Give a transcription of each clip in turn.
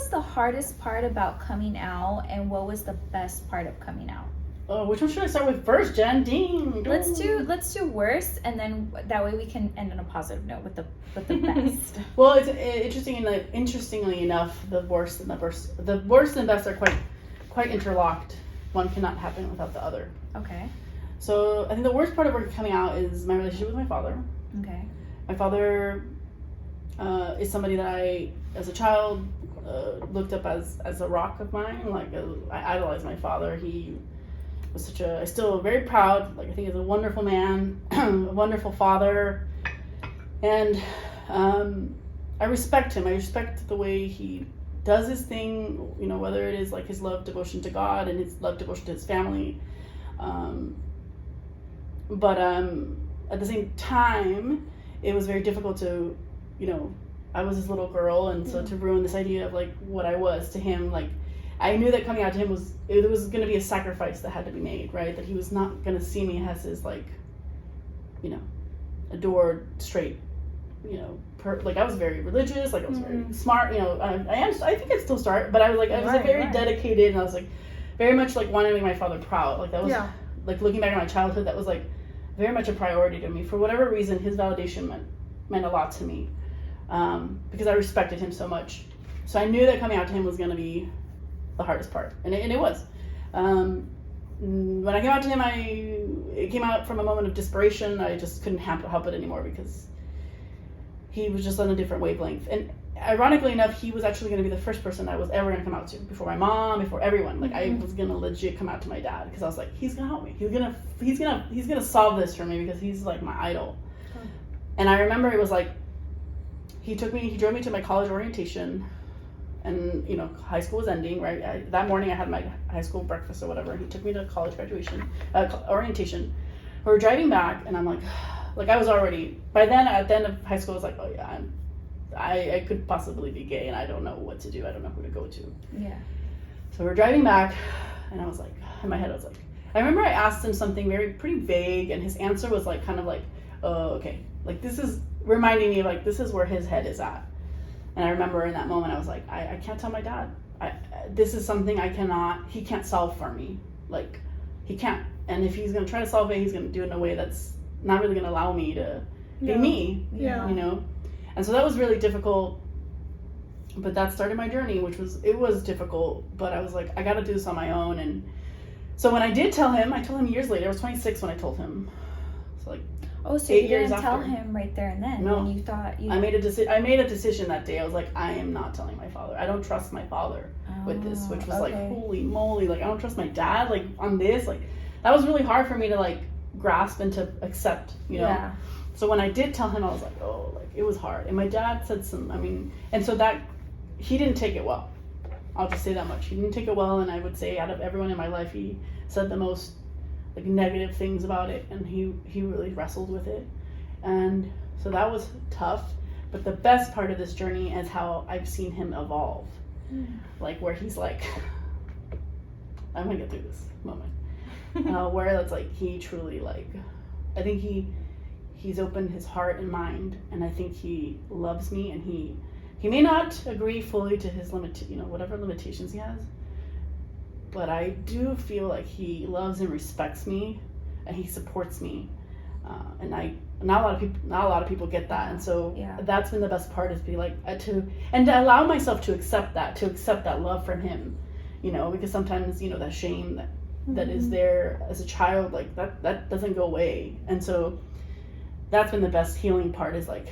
was the hardest part about coming out, and what was the best part of coming out? Oh, which one should I start with first, Jen? Ding. Let's do worst, and then that way we can end on a positive note with the best. Well, it's interestingly enough, the worst and best are quite interlocked. One cannot happen without the other. Okay. So I think the worst part of coming out is my relationship with my father. Okay. My father is somebody that I, as a child, looked up as a rock of mine. Like I idolized my father. He was I still very proud. Like I think he's a wonderful man, a wonderful father, and I respect him. I respect the way he does his thing. Whether it is like his love devotion to God and his love devotion to his family. But at the same time, it was very difficult to, I was his little girl, and so to ruin this idea of like what I was to him, like I knew that coming out to him was going to be a sacrifice that had to be made, right? That he was not going to see me as his like, adored straight, like I was very religious, like I was very smart, I think I still start, but I was very dedicated, and I was like very much like wanting to make my father proud. Like that was like looking back at my childhood, that was like very much a priority to me. For whatever reason, his validation meant a lot to me, because I respected him so much. So I knew that coming out to him was going to be the hardest part, and it was. When I came out to him, it came out from a moment of desperation. I just couldn't help it anymore, because he was just on a different wavelength. And ironically enough, he was actually going to be the first person I was ever going to come out to, before my mom, before everyone. Like I was going to legit come out to my dad, because I was like, he's going to help me. He's going to solve this for me, because he's like my idol. And I remember it was like, he drove me to my college orientation, and high school was ending, right? That morning I had my high school breakfast or whatever, and he took me to college graduation orientation. We were driving back, and I'm like I was already, by then, at the end of high school, I was like, oh yeah, I could possibly be gay, and I don't know what to do. I don't know who to go to. Yeah. So we're driving back, and I was like, in my head, I was like, I remember I asked him something pretty vague, and his answer was like, kind of like, oh, okay. Like this is reminding me, like, this is where his head is at. And I remember in that moment, I was like, I can't tell my dad. This is something he can't solve for me. Like, he can't. And if he's going to try to solve it, he's going to do it in a way that's not really going to allow me to be me, And so that was really difficult. But that started my journey, it was difficult. But I was like, I got to do this on my own. And so when I did tell him, I told him years later. I was 26 when I told him. So like, oh, so you didn't tell him right there and then? No. When you thought I made a decision that day. I was like, I am not telling my father. I don't trust my father with this, which was like, holy moly. Like, I don't trust my dad, like, on this. Like, that was really hard for me to, like, grasp and to accept, Yeah. So when I did tell him, I was like, oh, like, it was hard. And my dad said and so that, he didn't take it well. I'll just say that much. He didn't take it well, and I would say out of everyone in my life, he said the most like negative things about it, and he really wrestled with it. And so that was tough. But the best part of this journey is how I've seen him evolve. Like where he's like, I'm gonna get through this moment. Where it's like he truly, like, I think he's opened his heart and mind, and I think he loves me, and he may not agree fully to his whatever limitations he has. But I do feel like he loves and respects me, and he supports me, and not a lot of people get that, and so that's been the best part, is be like to allow myself to accept that love from him, because sometimes that shame that is there as a child, like that doesn't go away, and so that's been the best healing part, is like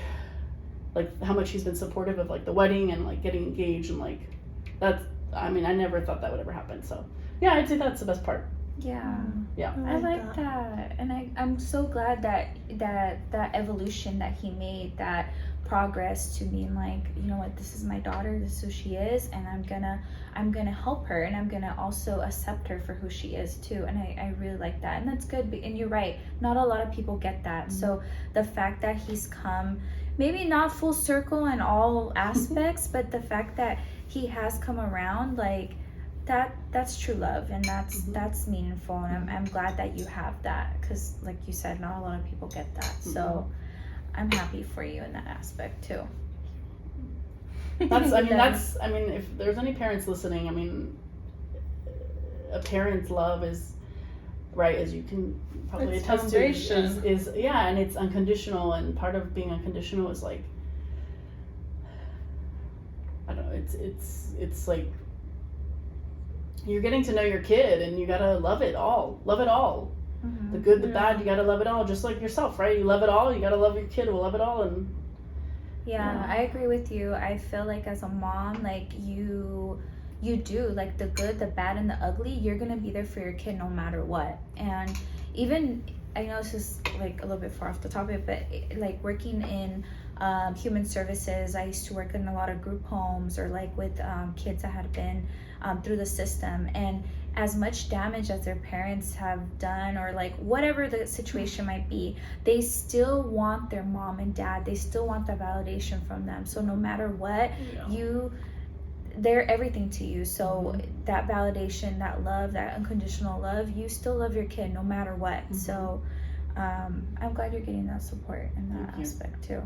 how much he's been supportive of like the wedding and like getting engaged, and like that's. I mean, I never thought that would ever happen. So, yeah, I'd say that's the best part. Yeah. Yeah. I like that. And I'm so glad that evolution that he made, that progress to being like, you know what, this is my daughter, this is who she is, and I'm gonna help her, and I'm gonna also accept her for who she is too. And I really like that. And that's good. And you're right, not a lot of people get that. Mm-hmm. So the fact that he's come, maybe not full circle in all aspects, but the fact that he has come around, like that's true love, and that's meaningful, and I'm glad that you have that, because like you said, not a lot of people get that. So I'm happy for you in that aspect too. If there's any parents listening, I mean, a parent's love is, right, as you can probably It's attest foundation. to, is and it's unconditional, and part of being unconditional is like, I don't know, it's like you're getting to know your kid, and you gotta love it all. Mm-hmm. The good, the bad, you gotta love it all, just like yourself, right? You love it all, you gotta love your kid, will love it all. And yeah, I agree with you. I feel like as a mom, like you do, like the good, the bad, and the ugly, you're gonna be there for your kid no matter what. And even, I know this is like a little bit far off the topic, but like working in human services, I used to work in a lot of group homes, or like with kids that had been through the system, and as much damage as their parents have done, or like whatever the situation might be, they still want their mom and dad, they still want that validation from them. So no matter what, they're everything to you. So that validation, that love, that unconditional love, you still love your kid no matter what. So I'm glad you're getting that support in that aspect too.